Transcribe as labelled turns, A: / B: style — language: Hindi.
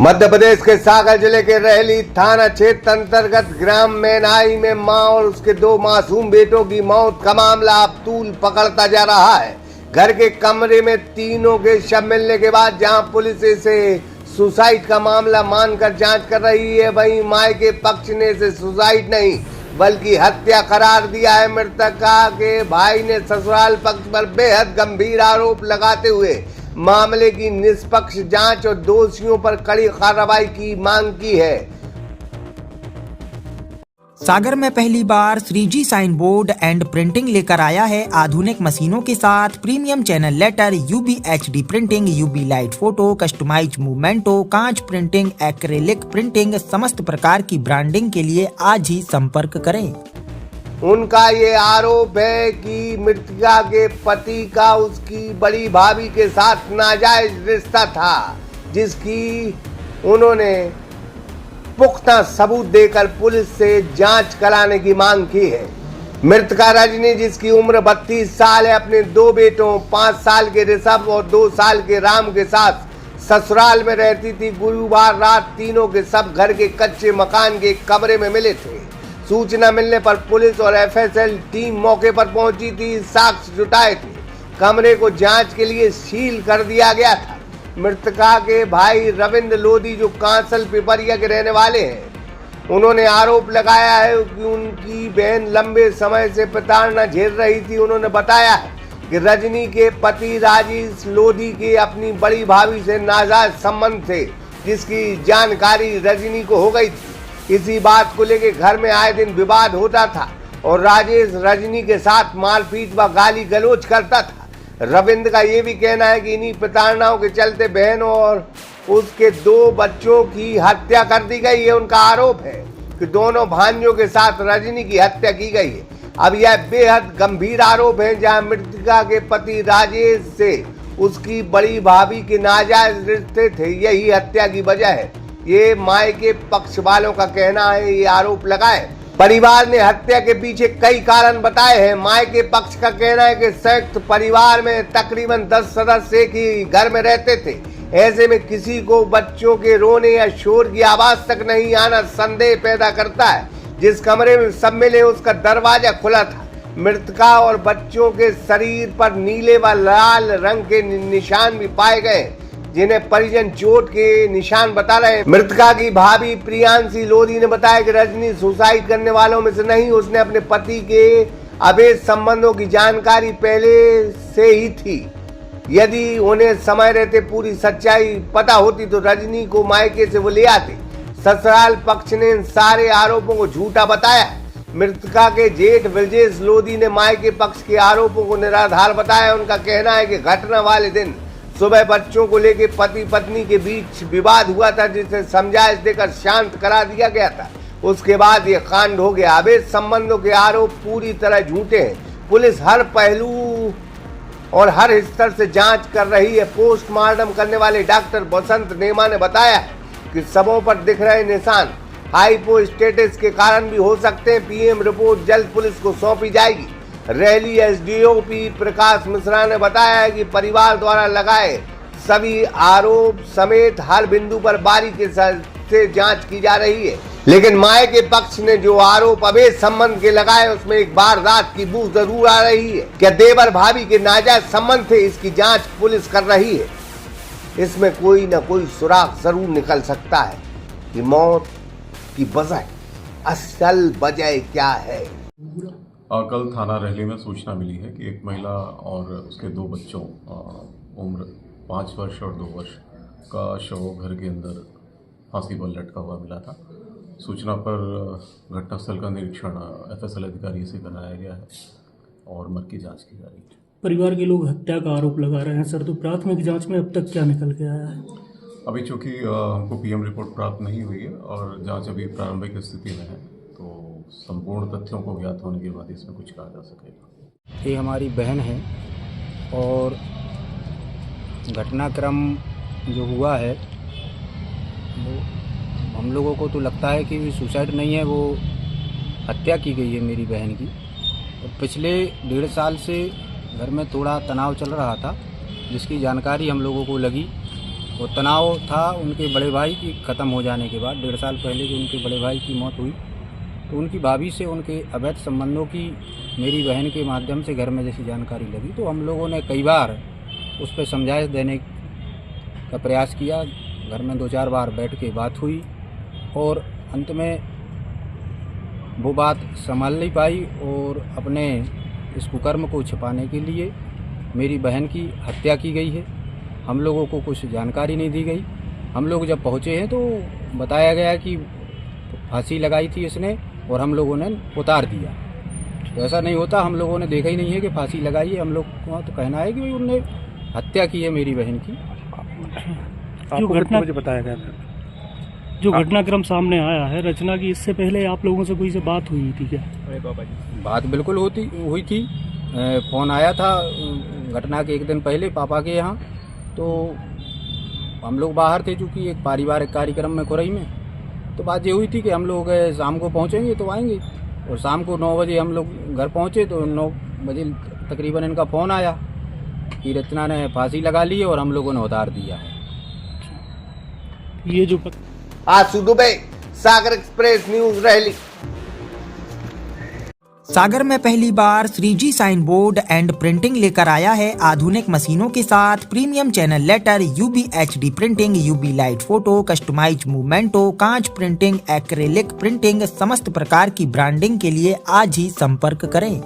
A: मध्य प्रदेश के सागर जिले के रहली थाना क्षेत्र अंतर्गत ग्राम मैनाई में मां और उसके दो मासूम बेटों की मौत का मामला अब तूल पकड़ता जा रहा है। घर के कमरे में तीनों के शव मिलने के बाद जहां पुलिस इसे सुसाइड का मामला मानकर जांच कर रही है, वहीं मां के पक्ष ने इसे सुसाइड नहीं बल्कि हत्या करार दिया है। मृतका के भाई ने ससुराल पक्ष पर बेहद गंभीर आरोप लगाते हुए मामले की निष्पक्ष जांच और दोषियों पर कड़ी कार्रवाई की मांग की है।
B: सागर में पहली बार 3G sign board and printing लेकर आया है। आधुनिक मशीनों के साथ premium channel letter, UV HD printing, UV light photo, customize मूवमेंटो, कांच प्रिंटिंग, एक्रेलिक प्रिंटिंग, समस्त प्रकार की ब्रांडिंग के लिए आज ही संपर्क करें।
A: उनका ये आरोप है कि मृतका के पति का उसकी बड़ी भाभी के साथ नाजायज रिश्ता था, जिसकी उन्होंने पुख्ता सबूत देकर पुलिस से जांच कराने की मांग की है। मृतका रजनी, जिसकी उम्र 32 साल है, अपने दो बेटों 5 साल के ऋषभ और 2 साल के राम के साथ ससुराल में रहती थी। गुरुवार रात तीनों के सब घर के कच्चे मकान के कमरे में मिले थे। सूचना मिलने पर पुलिस और FSL टीम मौके पर पहुंची थी, साक्ष्य जुटाए थे। कमरे को जांच के लिए सील कर दिया गया था। मृतका के भाई रविंद्र लोधी, जो कांसल पिपरिया के रहने वाले हैं, उन्होंने आरोप लगाया है कि उनकी बहन लंबे समय से प्रताड़ना झेल रही थी। उन्होंने बताया है कि रजनी के पति राजेश लोधी के अपनी बड़ी भाभी से नाजायज संबंध थे, जिसकी जानकारी रजनी को हो गई थी। इसी बात को लेकर घर में आए दिन विवाद होता था और राजेश रजनी के साथ मारपीट व गाली गलौज करता था। रविंद्र का ये भी कहना है कि इन्हीं प्रताड़नाओं के चलते बहन और उसके 2 बच्चों की हत्या कर दी गई है। उनका आरोप है कि दोनों भांजों के साथ रजनी की हत्या की गई है। अब यह बेहद गंभीर आरोप है, जहां मृतका के पति राजेश से उसकी बड़ी भाभी के नाजायज रिश्ते थे, यही हत्या की वजह है। ये माय के पक्ष वालों का कहना है, ये आरोप लगाए। परिवार ने हत्या के पीछे कई कारण बताए हैं। माय के पक्ष का कहना है कि संयुक्त परिवार में तकरीबन 10 सदस्य एक ही घर में रहते थे। ऐसे में किसी को बच्चों के रोने या शोर की आवाज तक नहीं आना संदेह पैदा करता है। जिस कमरे में सब मिले उसका दरवाजा खुला था। मृतका और बच्चों के शरीर पर नीले व लाल रंग के निशान भी पाए गए, जिन्हें परिजन चोट के निशान बता रहे हैं। मृतका की भाभी प्रियांशी लोधी ने बताया कि रजनी सुसाइड करने वालों में से नहीं, उसने अपने पति के अवैध संबंधों की जानकारी पहले से ही थी। यदि उन्हें समय रहते पूरी सच्चाई पता होती तो रजनी को मायके से वो ले आते। ससुराल पक्ष ने इन सारे आरोपों को झूठा बताया। मृतका के जेठ ब्रजेश लोधी ने मायके पक्ष के आरोपों को निराधार बताया। उनका कहना है कि घटना वाले दिन सुबह बच्चों को लेकर पति पत्नी के बीच विवाद हुआ था, जिसे समझाइश देकर शांत करा दिया गया था। उसके बाद ये कांड हो गया। अवैध संबंधों के आरोप पूरी तरह झूठे हैं। पुलिस हर पहलू और हर स्तर से जांच कर रही है। पोस्टमार्टम करने वाले डॉक्टर बसंत नेमा ने बताया कि शवों पर दिख रहे निशान हाइपोस्टेसिस के कारण भी हो सकते हैं। PM रिपोर्ट जल्द पुलिस को सौंपी जाएगी। रहली SDOP प्रकाश मिश्रा ने बताया है कि परिवार द्वारा लगाए सभी आरोप समेत हर बिंदु पर बारीकी से जांच की जा रही है, लेकिन माय के पक्ष ने जो आरोप अवैध संबंध के लगाए उसमें एक वारदात की बू जरूर आ रही है। क्या देवर भाभी के नाजायज संबंध थे, इसकी जांच पुलिस कर रही है। इसमें कोई न कोई सुराग जरूर निकल सकता है कि मौत की वजह, असल वजह क्या है।
C: कल थाना रहली में सूचना मिली है कि एक महिला और उसके 2 बच्चों उम्र 5 वर्ष और 2 वर्ष का शव घर के अंदर फांसी पर लटका हुआ मिला था। सूचना पर घटनास्थल का निरीक्षण FSL अधिकारी से कराया गया है और मृत की जांच की जा रही है।
D: परिवार के लोग हत्या का आरोप लगा रहे हैं सर, तो प्राथमिक जांच में अब तक क्या निकल के आया है?
C: अभी चूँकि हमको PM रिपोर्ट प्राप्त नहीं हुई है और जाँच अभी प्रारंभिक स्थिति में है, तो संपूर्ण तथ्यों को ज्ञात होने के बाद इसमें कुछ कहा जा सकेगा।
E: ये हमारी बहन है और घटनाक्रम जो हुआ है वो हम लोगों को तो लगता है कि सुसाइड नहीं है, वो हत्या की गई है मेरी बहन की। और पिछले 1.5 साल से घर में थोड़ा तनाव चल रहा था, जिसकी जानकारी हम लोगों को लगी वो तनाव था उनके बड़े भाई की ख़त्म हो जाने के बाद। 1.5 साल पहले जो उनके बड़े भाई की मौत हुई, तो उनकी भाभी से उनके अवैध संबंधों की मेरी बहन के माध्यम से घर में जैसी जानकारी लगी, तो हम लोगों ने कई बार उस पर समझाइश देने का प्रयास किया। घर में 2-4 बार बैठ के बात हुई और अंत में वो बात संभाल नहीं पाई और अपने इस कुकर्म को छिपाने के लिए मेरी बहन की हत्या की गई है। हम लोगों को कुछ जानकारी नहीं दी गई। हम लोग जब पहुँचे हैं तो बताया गया कि फांसी लगाई थी इसने और हम लोगों ने उतार दिया। तो ऐसा नहीं होता, हम लोगों ने देखा ही नहीं है कि फांसी लगाई है। हम लोग को तो कहना है कि भाई उनने हत्या की है मेरी बहन की।
D: जो घटना मुझे बताया गया था, जो घटनाक्रम सामने आया है रचना की, इससे पहले आप लोगों से कोई से बात हुई थी क्या?
E: बात बिल्कुल हुई थी। फ़ोन आया था घटना के 1 दिन पहले पापा के यहाँ। तो हम लोग बाहर थे चूँकि एक पारिवारिक कार्यक्रम में खुरई में। तो बात ये हुई थी कि हम लोग शाम को पहुँचेंगे तो आएंगे। और शाम को 9 बजे हम लोग घर पहुँचे तो 9 बजे तकरीबन इनका फ़ोन आया कि रचना ने फांसी लगा ली और हम लोगों ने उतार दिया है।
D: ये जो
A: आशु दुबे, सागर एक्सप्रेस न्यूज, रहली।
B: सागर में पहली बार 3G sign board and printing लेकर आया है आधुनिक मशीनों के साथ premium channel letter, UV HD printing, UV light photo, customize मूवमेंटो, कांच प्रिंटिंग, एक्रेलिक प्रिंटिंग, समस्त प्रकार की ब्रांडिंग के लिए आज ही संपर्क करें।